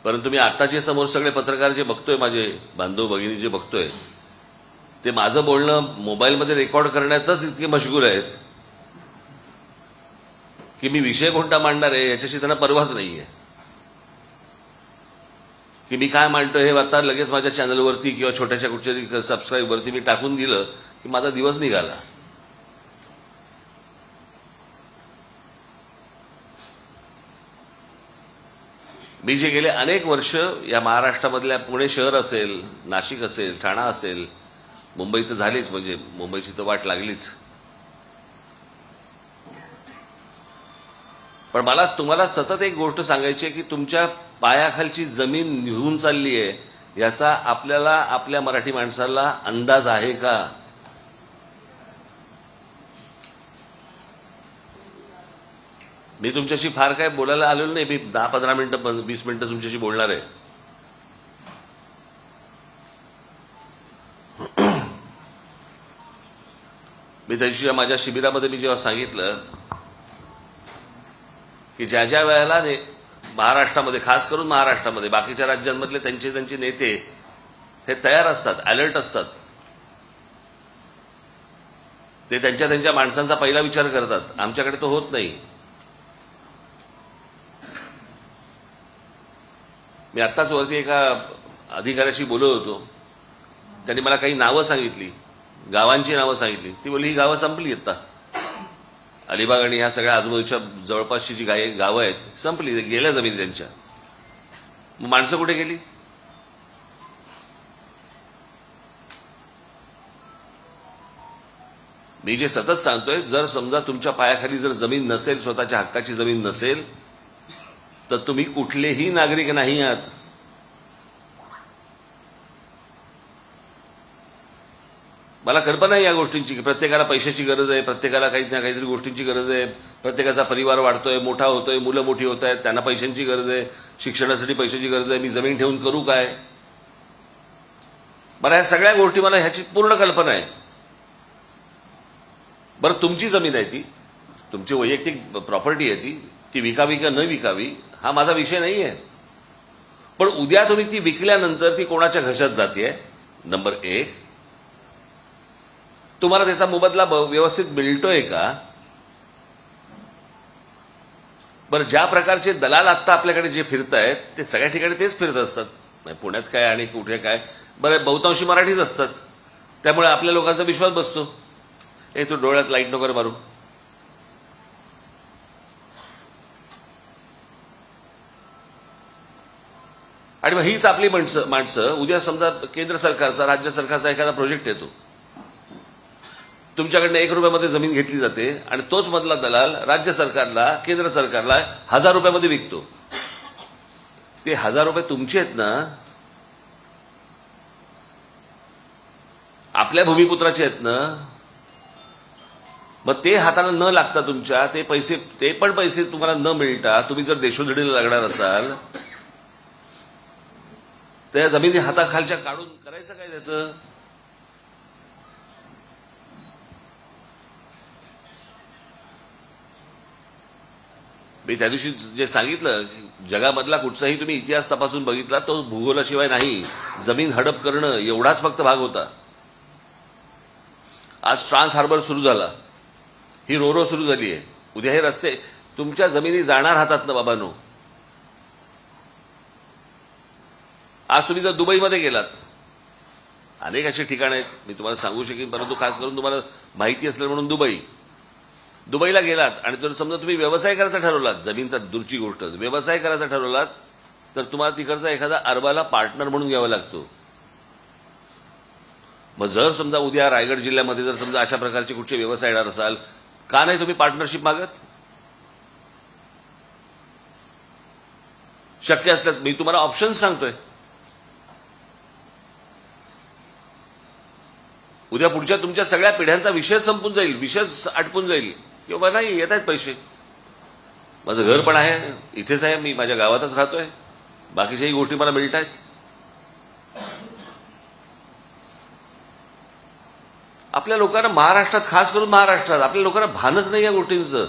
परंतु मी आताचे समोर सगळे पत्रकार जे बघतोय, माझे बांधव भगिनी जे बघतोय, ते माझं बोलणं मोबाईलमध्ये रेकॉर्ड करण्यातच इतके मशगूल आहेत की मी विषय कोणता मांडणार आहे याच्याशी त्यांना परवाच नाहीये. की मी काय मांडतोय हे आता लगेच माझ्या चॅनलवरती किंवा छोट्याशा कुठच्या सबस्क्राईबवरती मी टाकून दिलं की माझा दिवस निघाला. मी जे गेले अनेक वर्ष या महाराष्ट्रामधल्या पुणे शहर असेल, नाशिक असेल, ठाणा असेल, मुंबई तर झालीच, म्हणजे मुंबईची तर वाट लागलीच. पण मला तुम्हाला सतत एक गोष्ट सांगायची आहे की तुमच्या पायाखालची जमीन निघून चालली आहे याचा आपल्याला, आपल्या मराठी माणसाला अंदाज आहे का? मी तुमच्याशी फार काय बोलायला आलेलो नाही. मी 10-15 मिनिटं 20 मिनिटं तुमच्याशी बोलणार आहे. मी त्यादिवशी माझ्या शिबिरामध्ये मी जेव्हा सांगितलं की ज्या ज्या वेळेला महाराष्ट्रामध्ये, खास करून महाराष्ट्रामध्ये, बाकीच्या राज्यांमधले त्यांचे नेते हे तयार असतात, अलर्ट असतात, ते त्यांच्या माणसांचा पहिला विचार करतात. आमच्याकडे तो होत नाही. मी आत्ताच वरती एका अधिकाऱ्याशी बोलत होतो. त्यांनी मला काही नावं सांगितली, गावांची नावं सांगितली. ती बोलली ही गावं संपली आता. अलिबाग आणि ह्या सगळ्या आजूबाजूच्या जवळपासची जी गावं आहेत संपली, गेल्या जमिनी त्यांच्या. मग माणसं कुठे गेली? मी जे सतत सांगतोय, जर समजा तुमच्या पायाखाली जर जमीन नसेल, स्वतःच्या हक्काची जमीन नसेल, तर तुम्ही कुठलेही नागरिक नाही आहात. मला कल्पना आहे या गोष्टींची की प्रत्येकाला पैशाची गरज आहे, प्रत्येकाला काही ना काहीतरी गोष्टींची गरज आहे, प्रत्येकाचा परिवार वाढतोय, मोठा होतोय, मुलं मोठी होत आहेत, त्यांना पैशांची गरज आहे, शिक्षणासाठी पैशाची गरज आहे. मी जमीन ठेवून करू काय? मला ह्या सगळ्या गोष्टी, मला ह्याची पूर्ण कल्पना आहे. बरं, तुमची जमीन आहे, ती तुमची वैयक्तिक प्रॉपर्टी आहे, ती विकावी का न विकावी हा माझा विषय नाही आहे. पण उद्या तुम्ही ती विकल्यानंतर ती कोणाच्या घशात जातेय? नंबर 1, तुम्हाला त्याचा मोबदला व्यवस्थित मिळतोय का? बरं, ज्या प्रकारचे दलाल आत्ता आपल्याकडे जे फिरतायत ते सगळ्या ठिकाणी तेच फिरत असतात, पुण्यात काय आणि कुठे काय. बरं, बहुतांशी मराठीच असतात, त्यामुळे आपल्या लोकांचा विश्वास बसतो. तू डोळ्यात लाईट नको मारू. आणि मग हीच आपली माणसं उद्या समजा केंद्र सरकारचा, राज्य सरकारचा एखादा प्रोजेक्ट येतो, तुमच्याकडनं 1 रुपयामध्ये जमीन घेतली जाते आणि तोच मधला दलाल राज्य सरकारला, केंद्र सरकारला 1000 रुपयामध्ये विकतो. ते 1000 रुपये तुमचे आहेत ना, आपल्या भूमिपुत्राचे आहेत ना. मग ते हाताला न लागता तुमच्या ते पण पैसे तुम्हाला न मिळता तुम्ही जर देशोधडीला लागणार असाल, तर या जमिनी हाताखालच्या काढून करायचं काय त्याचं? मी त्या दिवशी जे सांगितलं, जगामधला कुठचाही तुम्ही इतिहास तपासून बघितला तो भूगोलाशिवाय नाही. जमीन हडप करणं एवढाच फक्त भाग होता. आज ट्रान्स हार्बर सुरू झाला, ही रोरो सुरू झाली आहे. उद्या हे रस्ते तुमच्या जमिनी जाणार हातात ना बाबांनो. आज तुम्ही जर दुबईमध्ये गेलात, अनेक अशी ठिकाणं आहेत, मी तुम्हाला सांगू शकेन, परंतु खास करून तुम्हाला माहिती असलं म्हणून दुबईला गेलात आणि जर समजा तुम्ही व्यवसाय करायचा ठरवलात, जमीन तर दूरची गोष्ट, व्यवसाय करायचा ठरवलात, तर तुम्हाला तिकडचा एखादा अरबाला पार्टनर म्हणून घ्यावा लागतो. मग जर समजा उद्या रायगड जिल्ह्यामध्ये जर समजा अशा प्रकारचे कुठचे व्यवसाय येणार असाल, का नाही तुम्ही पार्टनरशिप मागत? शक्य असल्यास मी तुम्हाला ऑप्शन सांगतोय. उद्या पुढच्या तुमच्या सगळ्या पिढ्यांचा विषय संपून जाईल, विषय आटपून जाईल की बाबा नाही, येत आहेत पैसे, माझं घर पण आहे, इथेच आहे, मी माझ्या गावातच राहतोय, बाकीच्याही गोष्टी मला मिळत आहेत. आपल्या लोकांना महाराष्ट्रात, खास करून महाराष्ट्रात, आपल्या लोकांना भानच नाही या गोष्टींचं.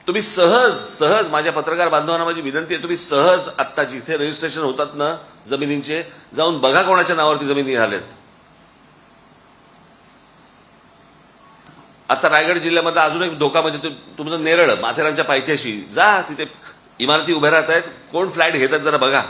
तुम्ही सहज सहज माझ्या पत्रकार बांधवांना माझी विनंती आहे, तुम्ही सहज आत्ता जिथे रजिस्ट्रेशन होतात ना जमिनींचे, जाऊन बघा कोणाच्या नावावरती जमिनी झाल्यात. आता रायगड जिल्ह्यामधला अजून एक धोका म्हणजे तुमचं नेरळ माथेरानच्या पायथ्याशी जा, तिथे इमारती उभ्या राहत आहेत, कोण फ्लॅट घेतात जरा बघा.